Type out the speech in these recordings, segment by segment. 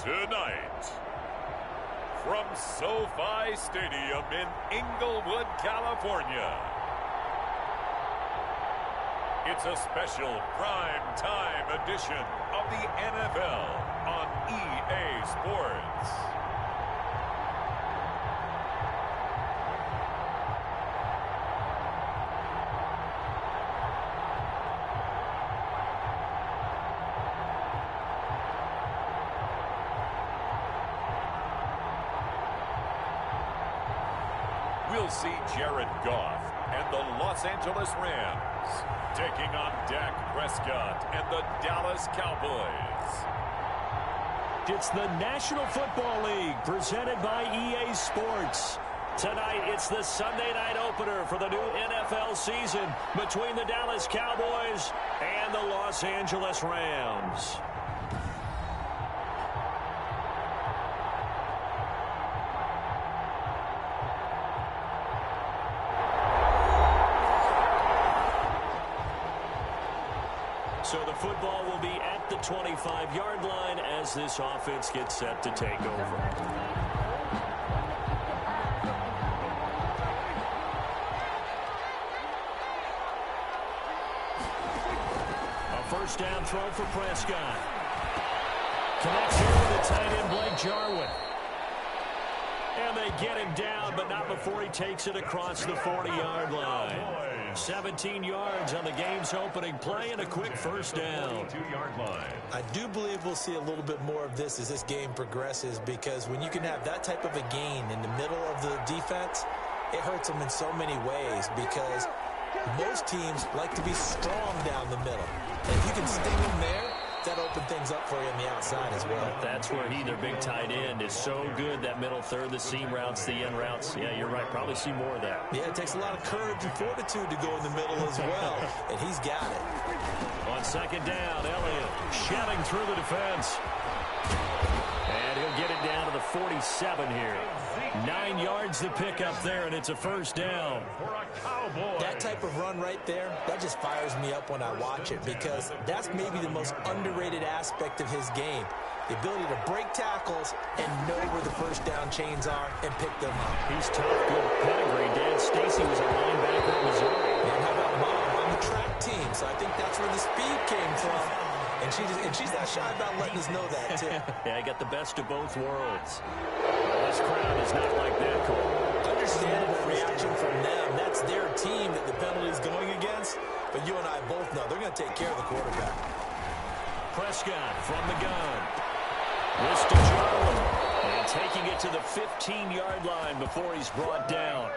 Tonight, from SoFi Stadium in Inglewood, California, it's a special prime time edition of the NFL on EA Sports. We'll see Jared Goff and the Los Angeles Rams taking on Dak Prescott and the Dallas Cowboys. It's the National Football League presented by EA Sports. Tonight, it's the Sunday night opener for the new NFL season between the Dallas Cowboys and the Los Angeles Rams. So the football will be at the 25-yard line as this offense gets set to take over. A first down throw for Prescott. Connects here with the tight end Blake Jarwin. And they get him down, but not before he takes it across the 40-yard line. 17 yards on the game's opening play and a quick first down. I do believe we'll see a little bit more of this as this game progresses, because when you can have that type of a gain in the middle of the defense, it hurts them in so many ways, because most teams like to be strong down the middle. And if you can sting them there, that opened things up for you on the outside as well. That's where their big tight end, is so good, that middle third, the seam routes, the end routes. Yeah, you're right. Probably see more of that. Yeah, it takes a lot of courage and fortitude to go in the middle as well, and he's got it. On second down, Elliott shoving through the defense. And he'll get it down to the 47 here. 9 yards to pick up there, and it's a first down. That type of run right there, that just fires me up when I watch it, because that's maybe the most underrated aspect of his game. The ability to break tackles and know where the first down chains are and pick them up. He's tough, good pedigree. Dan Stacy was a linebacker at Missouri. And how about Mom on the track team? So I think that's where the speed came from. And she's not shy about letting us know that, too. Yeah, I got the best of both worlds. This crowd is not like that, Cole. Understandable reaction from them. That's their team that the penalty is going against. But you and I both know they're going to take care of the quarterback. Prescott from the gun. This to Jarwin. And taking it to the 15-yard line before he's brought down.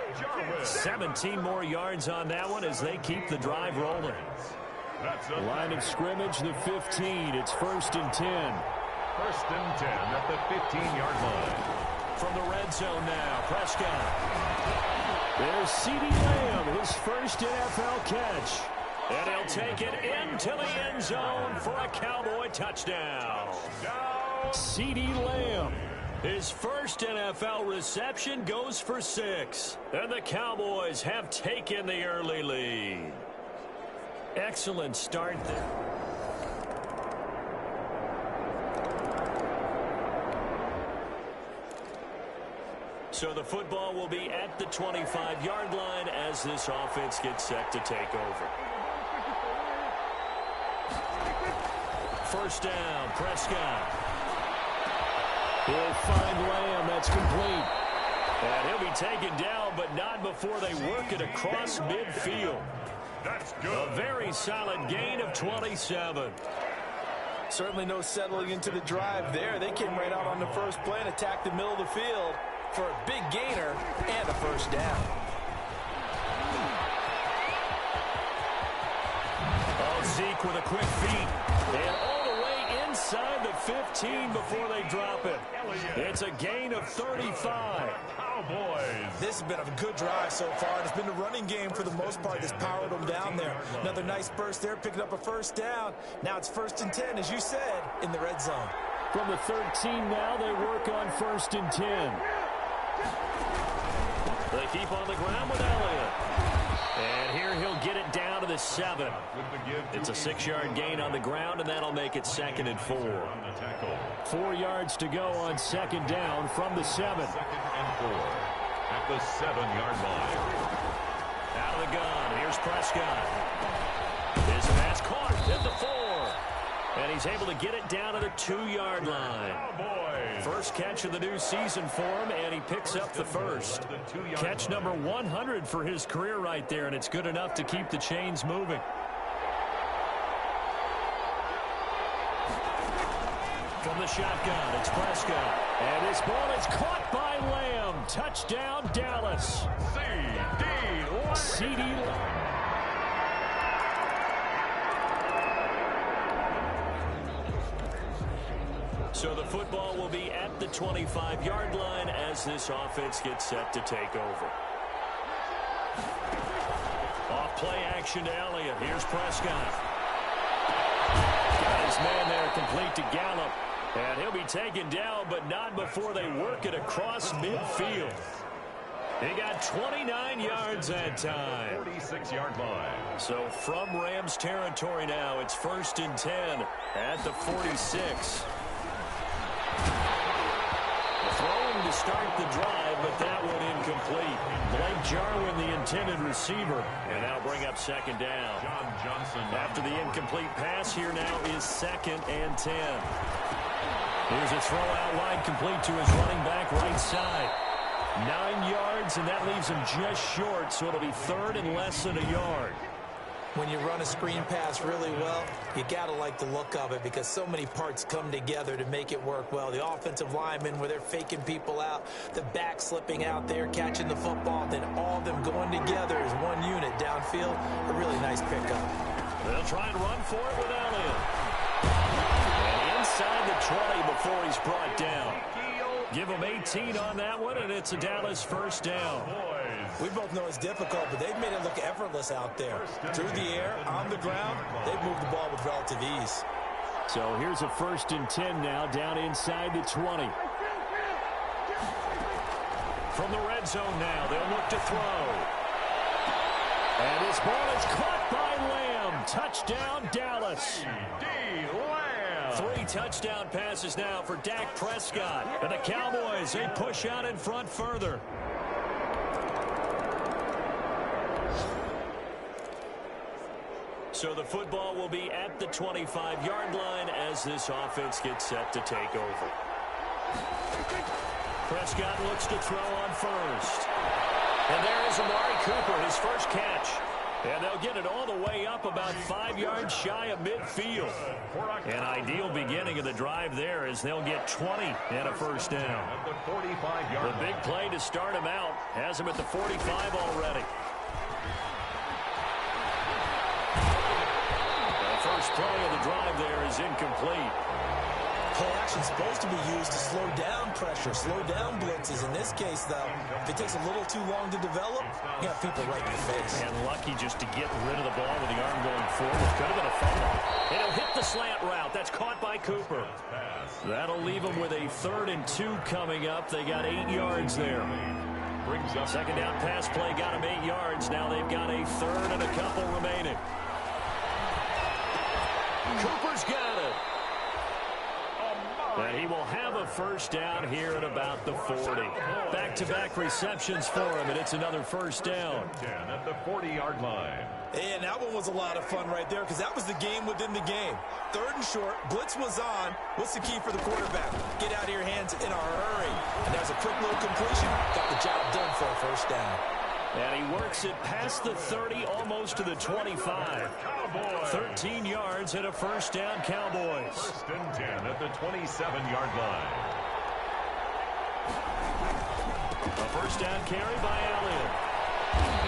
17 more yards on that one as they keep the drive rolling. Line of scrimmage, the 15. It's first and 10. First and 10 at the 15-yard line. From the red zone now, Prescott. There's CeeDee Lamb, his first NFL catch. And he'll take it into the end zone for a Cowboy touchdown. CeeDee Lamb, his first NFL reception, goes for 6. And the Cowboys have taken the early lead. Excellent start there. So the football will be at the 25-yard line as this offense gets set to take over. First down, Prescott. He'll find Lamb. That's complete. And he'll be taken down, but not before they work it across midfield. That's good. A very solid gain of 27. Certainly no settling into the drive there. They came right out on the first play and attacked the middle of the field for a big gainer and a first down. Oh, Zeke with a quick feed. And all the way inside the 15 before they drop it. It's a gain of 35. This has been a good drive so far. It's been a running game for the most part that's powered them down there. Another nice burst there, picking up a first down. Now it's first and 10, as you said, in the red zone. From the 13 now, they work on first and 10. They keep on the ground with Elliott. And here he'll get it down to the 7. It's a 6-yard gain on the ground, and that'll make it 2nd and 4. 4 yards to go on 2nd down from the 7. 2nd and 4 at the 7-yard line. Out of the gun, here's Prescott. His pass caught at the 4. And he's able to get it down to the 2-yard line. First catch of the new season for him, and he picks up the first. Catch number 100 for his career right there, and it's good enough to keep the chains moving. From the shotgun, it's Prescott. And this ball is caught by Lamb. Touchdown, Dallas. CeeDee Lamb. So the football will be at the 25-yard line as this offense gets set to take over. Off play action to Elliott. Here's Prescott. Got his man there complete to Gallup. And he'll be taken down, but not before they work it across midfield. He got 29 yards that time. 46-yard line. So from Rams territory now, it's 1st and 10 at the 46. Throwing to start the drive, but that one incomplete. Blake Jarwin, the intended receiver. And now bring up 2nd down. John Johnson. After the incomplete pass, here now is 2nd and 10. Here's a throw out wide, complete to his running back right side. 9 yards, and that leaves him just short, so it'll be 3rd and less than a yard. When you run a screen pass really well, you got to like the look of it because so many parts come together to make it work well. The offensive linemen, where they're faking people out, the back slipping out there, catching the football, then all of them going together as one unit downfield. A really nice pickup. They'll try and run for it with Elliott. And inside the 20 before he's brought down. Give him 18 on that one, and it's a Dallas 1st down. We both know it's difficult, but they've made it look effortless out there. Through the air, on the ground, they've moved the ball with relative ease. So here's a 1st and 10 now, down inside the 20. From the red zone now, they'll look to throw. And this ball is caught by Lamb. Touchdown, Dallas. 3 touchdown passes now for Dak Prescott. And the Cowboys, they push out in front further. So the football will be at the 25-yard line as this offense gets set to take over. Prescott looks to throw on first. And there is Amari Cooper, his first catch. And they'll get it all the way up about 5 yards shy of midfield. An ideal beginning of the drive there as they'll get 20 and a 1st down. The big play to start him out has him at the 45 already. The first play of the drive there is incomplete. Play action's supposed to be used to slow down pressure, slow down blitzes. In this case, though, if it takes a little too long to develop, you have people right in your face. And lucky just to get rid of the ball with the arm going forward. Could have been a fumble. It'll hit the slant route. That's caught by Cooper. That'll leave them with a 3rd and 2 coming up. They got 8 yards there. 2nd down pass play got them 8 yards. Now they've got a 3rd and a couple remaining. Cooper's got it. And he will have a 1st down here at about the 40. Back-to-back receptions for him, and it's another 1st down. At the 40-yard line. And that one was a lot of fun right there because that was the game within the game. 3rd and short, blitz was on. What's the key for the quarterback? Get out of your hands in a hurry. And there's a quick little completion. Got the job done for a 1st down. And he works it past the 30, almost to the 25. 13 yards and a 1st down, Cowboys. 1st and 10 at the 27-yard line. A 1st down carry by Elliott.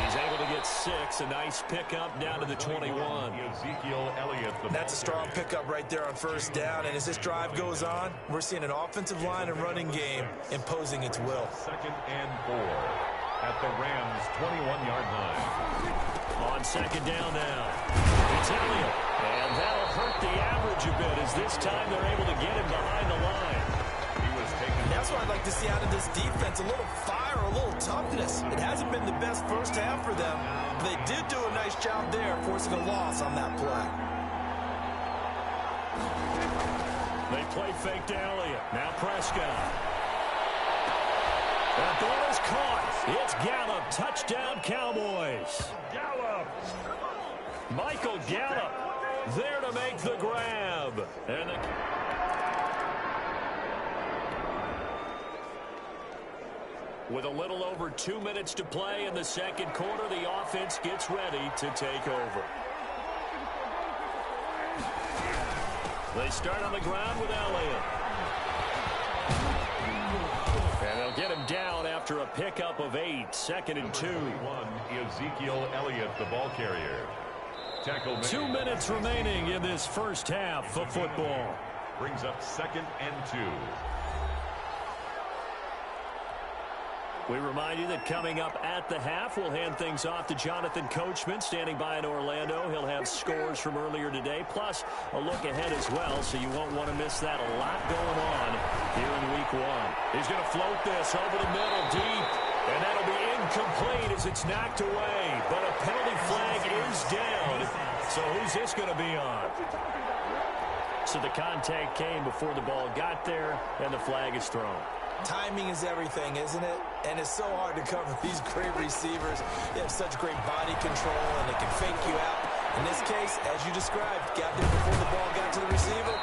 He's able to get 6. A nice pickup down to the 21. Ezekiel Elliott. That's a strong pickup right there on 1st down. And as this drive goes on, we're seeing an offensive line and running game imposing its will. 2nd and 4 at the Rams' 21-yard line. On 2nd down now, it's Elliott. And that'll hurt the average a bit as this time they're able to get him behind the line. He was taken. Now That's what I'd like to see out of this defense, a little fire, a little toughness. It hasn't been the best first half for them, but they did do a nice job there, forcing a loss on that play. They play fake to Elliott. Now Prescott. That ball is caught. It's Gallup. Touchdown, Cowboys. Gallup. Michael Gallup there to make the grab. And with a little over 2 minutes to play in the second quarter, the offense gets ready to take over. They start on the ground with Elliott. And they'll get him down after a pickup of 8, 2nd and 2. Ezekiel Elliott, the ball carrier. Tackle 2 minutes remaining in this first half of football. Brings up 2nd and 2. We remind you that coming up at the half, we'll hand things off to Jonathan Coachman, standing by in Orlando. He'll have scores from earlier today, plus a look ahead as well, so you won't want to miss that. A lot going on here in Week 1. He's going to float this over the middle, deep, and that'll be incomplete as it's knocked away. But a penalty flag is down, so who's this going to be on? So the contact came before the ball got there, and the flag is thrown. Timing is everything, isn't it? And it's so hard to cover these great receivers. They have such great body control, and they can fake you out. In this case, as you described, got there before the ball got to the receiver.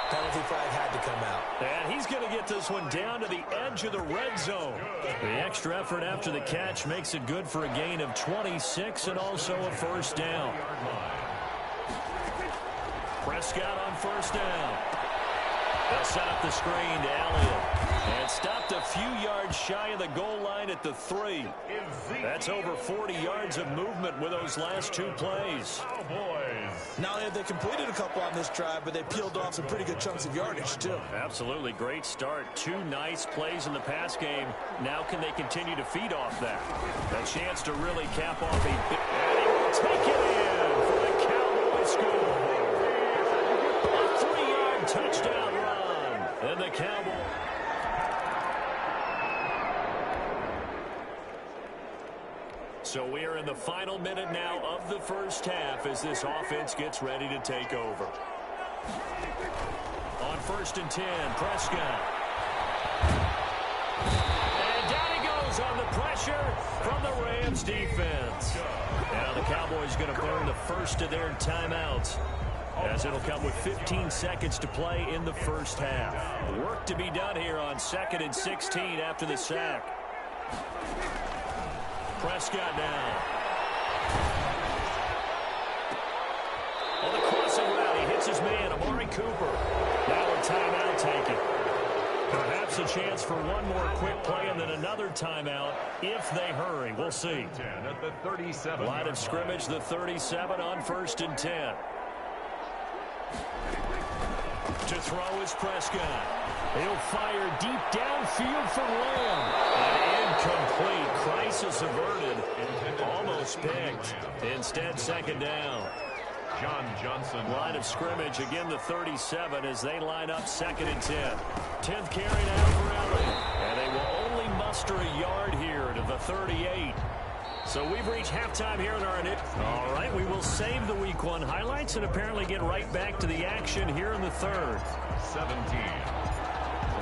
Penalty flag had to come out. And he's going to get this one down to the edge of the red zone. The extra effort after the catch makes it good for a gain of 26 and also a first down. Prescott on first down. They'll set up the screen to Elliott. And stopped a few yards shy of the goal line at the 3. That's over 40 yards of movement with those last 2 plays. Not only have they completed a couple on this drive, but they peeled off some pretty good chunks of yardage, too. Absolutely. Great start. 2 nice plays in the pass game. Now can they continue to feed off that? A chance to really cap off a big... And he will take it in for the Cowboys score. A 3-yard touchdown run. And the Cowboys... So we are in the final minute now of the first half as this offense gets ready to take over. On 1st and 10, Prescott. And down he goes on the pressure from the Rams defense. Now the Cowboys going to burn the first of their timeouts, as it'll come with 15 seconds to play in the first half. Work to be done here on 2nd and 16 after the sack. Prescott now. On the crossing route, he hits his man, Amari Cooper. Now a timeout taken. Perhaps a chance for one more quick play and then another timeout if they hurry. We'll see. 10 at the 37. Line of scrimmage, the 37 on 1st and 10. To throw is Prescott. He'll fire deep downfield for Lamb. And incomplete. Crisis averted. Almost picked. Instead, 2nd down. John Johnson. Line of scrimmage, again the 37 as they line up 2nd and 10. 10th carry now for Elliott. And they will only muster a yard here to the 38. So we've reached halftime here in our... All right, we will save the Week 1 highlights and apparently get right back to the action here in the 3rd. 17.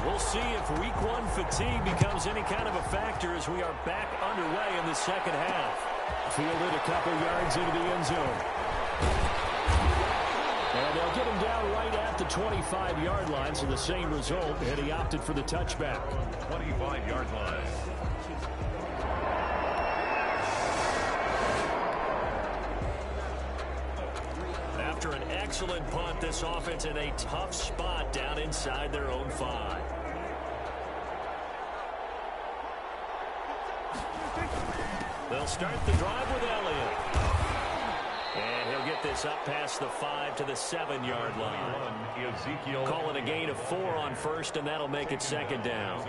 We'll see if Week 1 fatigue becomes any kind of a factor as we are back underway in the second half. Fielded a couple yards into the end zone. And they'll get him down right at the 25-yard line, so the same result, and he opted for the touchback. 25-yard line. After an excellent punt, this offense in a tough spot down inside their own 5. They'll start the drive with Elliott. And he'll get this up past the 5 to the 7-yard line. Call it a gain of 4 on 1st, and that'll make it 2nd down.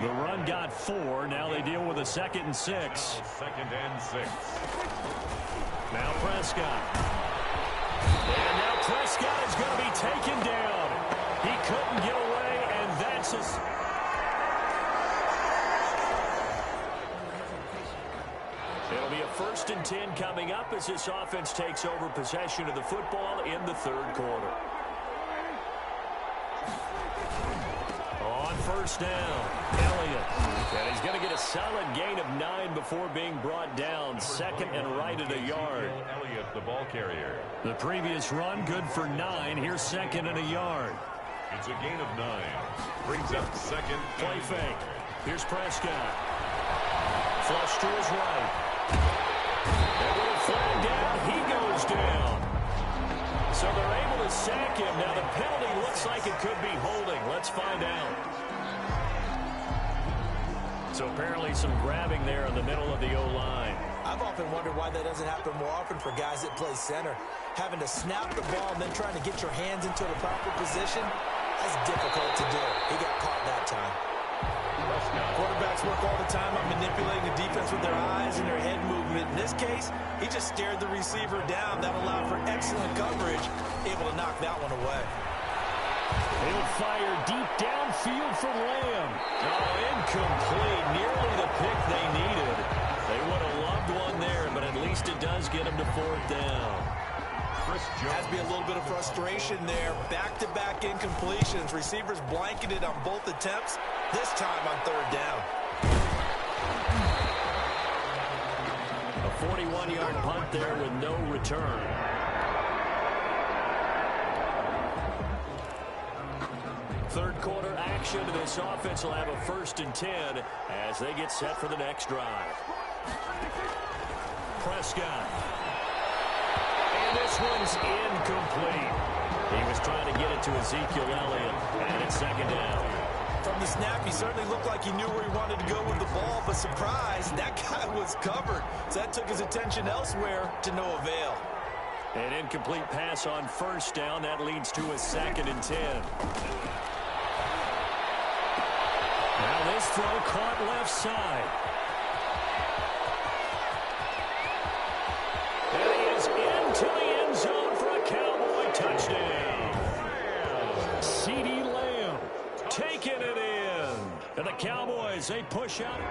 The run got 4. Now they deal with a 2nd and 6. 2nd and 6. Now Prescott. And now Prescott is going to be taken down. He couldn't get away, and that's his... It'll be a 1st and 10 coming up as this offense takes over possession of the football in the 3rd quarter. On 1st down, Elliott. And he's going to get a solid gain of 9 before being brought down. 2nd and right at a yard. Elliott, the ball carrier. The previous run, good for 9. Here's 2nd and a yard. It's a gain of 9. Brings up 2nd. Play fake. Here's Prescott. Flush to his right. And with a flag down, he goes down. So they're able to sack him. Now the penalty looks like it could be holding. Let's find out. So apparently some grabbing there in the middle of the O-line. I've often wondered why that doesn't happen more often for guys that play center. Having to snap the ball and then trying to get your hands into the proper position, that's difficult to do. He got caught that time. Quarterbacks work all the time on manipulating the defense with their eyes and their head movement. In this case, he just stared the receiver down. That allowed for excellent coverage, able to knock that one away. He'll fire deep downfield for Lamb. Oh, incomplete. Nearly the pick they needed. They would have loved one there, but at least it does get him to 4th down. Has to be a little bit of frustration there. Back-to-back incompletions. Receivers blanketed on both attempts, this time on 3rd down. A 41-yard punt there with no return. Third quarter action. This offense will have a 1st and 10 as they get set for the next drive. Prescott. And this one's incomplete. He was trying to get it to Ezekiel Elliott, and it's 2nd down. From the snap, he certainly looked like he knew where he wanted to go with the ball, but surprise, that guy was covered. So that took his attention elsewhere to no avail. An incomplete pass on 1st down. That leads to a 2nd and 10. Now this throw caught left side. And he is into the end zone for a Cowboy touchdown. CeeDee Lamb taking it in. And the Cowboys, they push out.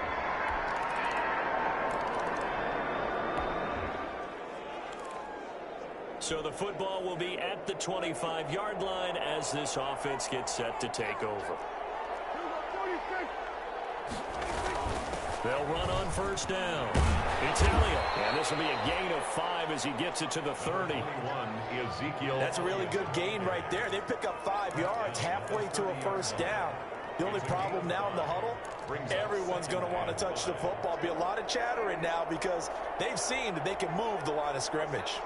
So the football will be at the 25-yard line as this offense gets set to take over. They'll run on 1st down. It's Elliott. And this will be a gain of 5 as he gets it to the 30. That's a really good gain right there. They pick up 5 yards halfway to a 1st down. The only problem now in the huddle, everyone's going to want to touch the football. Be a lot of chattering now because they've seen that they can move the line of scrimmage.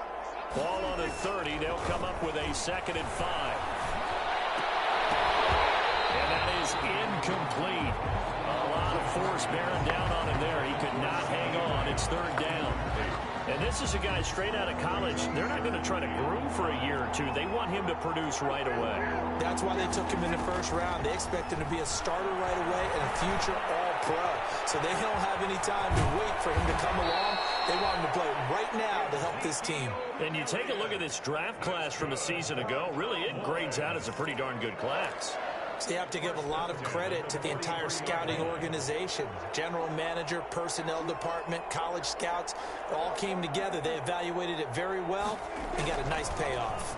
Ball on the 30. They'll come up with a 2nd and 5. And that is incomplete. A lot of force bearing down on him there. He could not hang on. It's 3rd down. And this is a guy straight out of college. They're not going to try to groom for a year or two. They want him to produce right away. That's why they took him in the 1st round. They expect him to be a starter right away and a future all-pro. So they don't have any time to wait for him to come along. They want him to play right now to help this team. And you take a look at this draft class from a season ago. Really, it grades out as a pretty darn good class. So you have to give a lot of credit to the entire scouting organization. General manager, personnel department, college scouts, all came together. They evaluated it very well and got a nice payoff.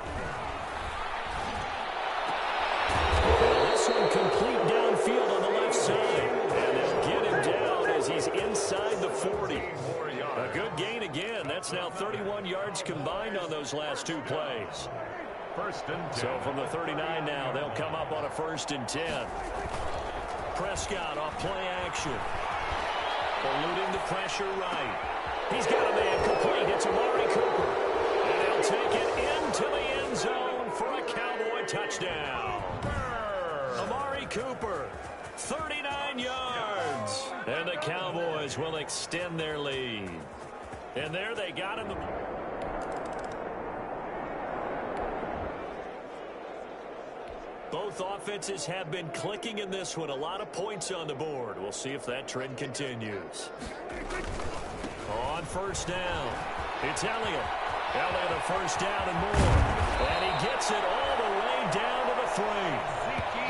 This one complete downfield on the left side. And they'll get him down as he's inside the 40. A good gain again. That's now 31 yards combined on those last 2 plays. 1st and 10. So from the 39 now, they'll come up on a 1st and 10. Prescott off play action. Eluding the pressure right. He's got a man complete. It's Amari Cooper. And they'll take it into the end zone for a Cowboy touchdown. Amari Cooper, 39 yards. And the Cowboys will extend their lead. And there they got him. Both offenses have been clicking in this one. A lot of points on the board. We'll see if that trend continues. On 1st down, it's Elliott. Elliott a 1st down and more. And he gets it all the way down to the 3.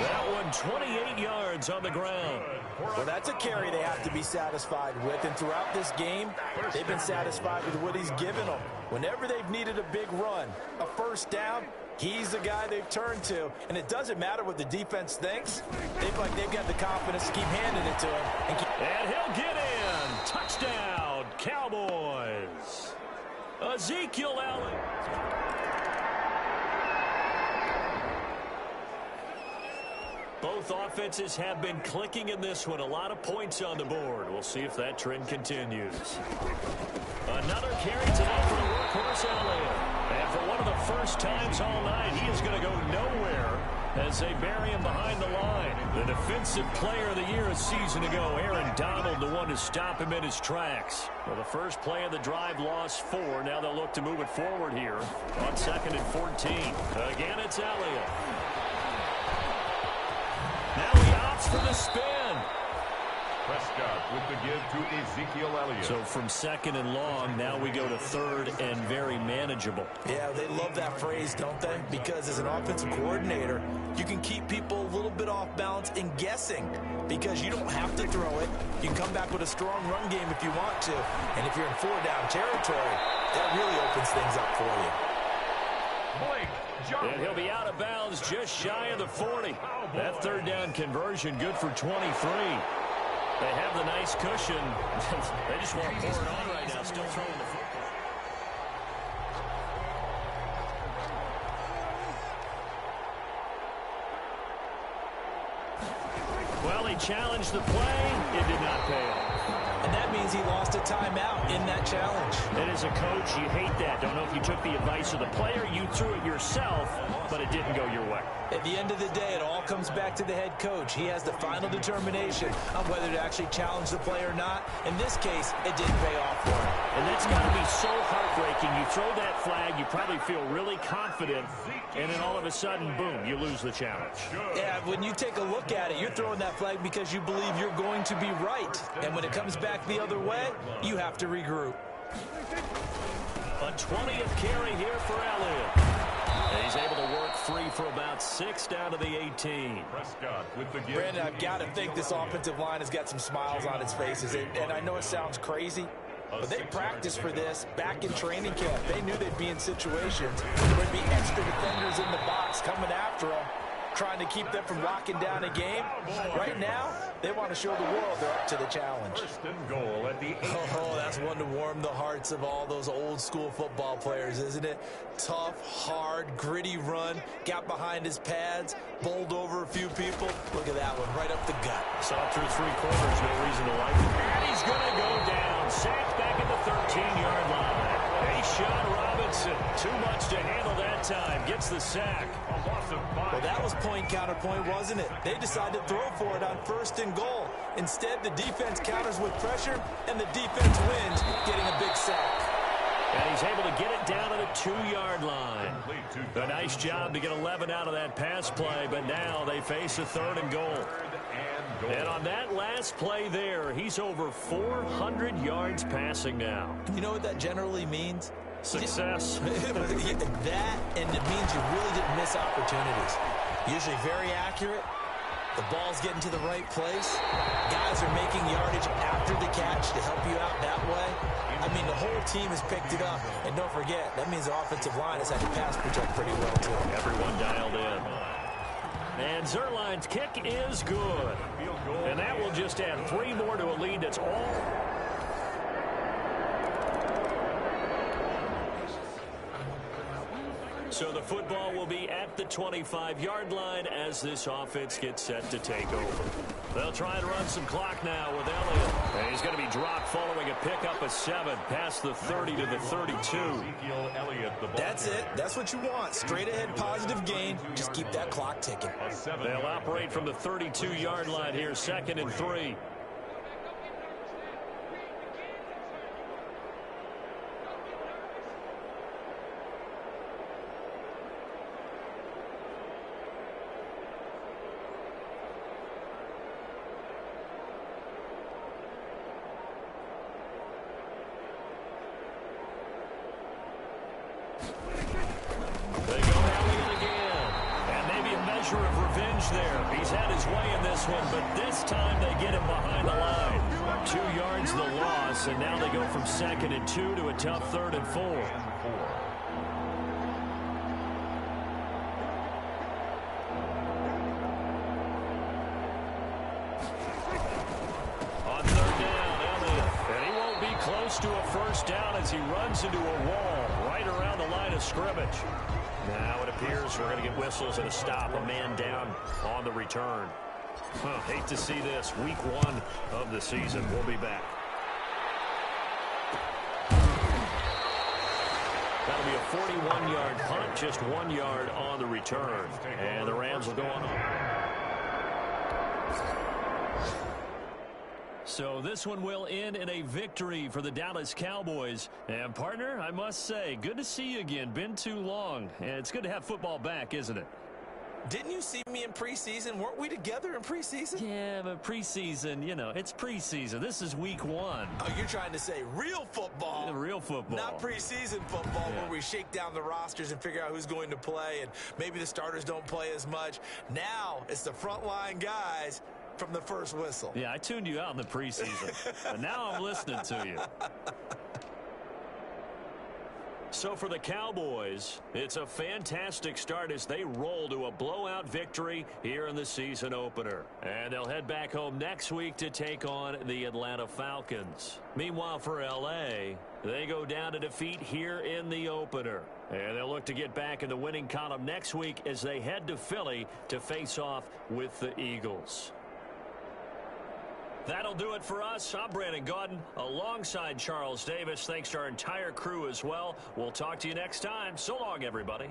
That one and 28 yards on the ground. Well, that's a carry they have to be satisfied with. And throughout this game, they've been satisfied with what he's given them. Whenever they've needed a big run, a first down, he's the guy they've turned to. And it doesn't matter what the defense thinks. They've got the confidence to keep handing it to him. And he'll get in. Touchdown, Cowboys. Ezekiel Elliott. Both offenses have been clicking in this one. A lot of points on the board. We'll see if that trend continues. Another carry today for the workhorse Elliott. And for one of the first times all night, he is going to go nowhere as they bury him behind the line. The defensive player of the year a season ago, Aaron Donald, the one to stop him in his tracks. Well, the first play of the drive lost 4. Now they'll look to move it forward here on 2nd and 14. Again, it's Elliott. Now he opts for the spin. Prescott with the give to Ezekiel Elliott. So from 2nd and long, now we go to 3rd and very manageable. Yeah, they love that phrase, don't they? Because as an offensive coordinator, you can keep people a little bit off balance and guessing because you don't have to throw it. You can come back with a strong run game if you want to. And if you're in 4-down territory, that really opens things up for you. And he'll be out of bounds just shy of the 40. That 3rd down conversion good for 23. They have the nice cushion. They just want to pour it on right now, still throwing the football. Well, he challenged the play. It did not pay off. And that means he lost a timeout in that challenge. And as a coach, you hate that. Don't know if you took the advice of the player. You threw it yourself, but it didn't go your way. At the end of the day, it all comes back to the head coach. He has the final determination on whether to actually challenge the play or not. In this case, it didn't pay off for him. And that's got to be so heartbreaking. You throw that flag, you probably feel really confident, and then all of a sudden, boom, you lose the challenge. Yeah, when you take a look at it, you're throwing that flag because you believe you're going to be right. And when it comes back the other way, you have to regroup. A 20th carry here for Elliott. And he's able to work free for about 6 down to the 18. Prescott with the give. Brandon, I've got to think this offensive line has got some smiles on its faces. And I know it sounds crazy, but they practiced for this back in training camp. They knew they'd be in situations where there'd be extra defenders in the box coming after them, trying to keep them from locking down a game. Right now, they want to show the world they're up to the challenge. 1st and goal at the 8. Oh, that's one to warm the hearts of all those old school football players, isn't it? Tough, hard, gritty run, got behind his pads, bowled over a few people. Look at that one, right up the gut. Saw it through 3 quarters, no reason to like it. And he's going to go down, sacked back at the 13-yard line. Sean Robinson, too much to handle that time, gets the sack. Well, that was point counterpoint, wasn't it? They decided to throw for it on 1st and goal. Instead, the defense counters with pressure, and the defense wins, getting a big sack. And he's able to get it down to the 2-yard line. A nice job to get 11 out of that pass play, but now they face a 3rd and goal. And on that last play there, he's over 400 yards passing now. You know what that generally means? Success. That, and it means you really didn't miss opportunities. Usually very accurate. The ball's getting to the right place. Guys are making yardage after the catch to help you out that way. I mean, the whole team has picked it up. And don't forget, that means the offensive line has had to pass protect pretty well, too. Everyone dialed in. And Zerline's kick is good. And that will just add 3 more to a lead that's all. So the football will be at the 25-yard line as this offense gets set to take over. They'll try and run some clock now with Elliott. And he's going to be dropped following a pickup of 7 past the 30 to the 32. That's it. That's what you want. Straight ahead positive gain. Just keep that clock ticking. They'll operate from the 32-yard line here, 2nd and 3. coverage there. He's had his way in this one, but this time they get him behind the line. 2 yards the loss, and now they go from 2nd and 2 to a tough 3rd and 4. On 3rd down, Elliott. And he won't be close to a 1st down as he runs into a wall right around the line of scrimmage. Now it appears we're going to get whistles and a stop, a man down on the return. Hate to see this. Week 1 of the season. We'll be back. That'll be a 41-yard punt, just 1 yard on the return. And the Rams will go on. So this one will end in a victory for the Dallas Cowboys. And, partner, I must say, good to see you again. Been too long. And it's good to have football back, isn't it? Didn't you see me in preseason? Weren't we together in preseason? Yeah, but preseason, you know, it's preseason. This is week 1. Oh, you're trying to say real football. Real football. Not preseason football where we shake down the rosters and figure out who's going to play, and maybe the starters don't play as much. Now it's the frontline guys from the first whistle. Yeah, I tuned you out in the preseason, but now I'm listening to you. So for the Cowboys, it's a fantastic start as they roll to a blowout victory here in the season opener. And they'll head back home next week to take on the Atlanta Falcons. Meanwhile, for L.A., they go down to defeat here in the opener. And they'll look to get back in the winning column next week as they head to Philly to face off with the Eagles. That'll do it for us. I'm Brandon Gaudin alongside Charles Davis. Thanks to our entire crew as well. We'll talk to you next time. So long, everybody.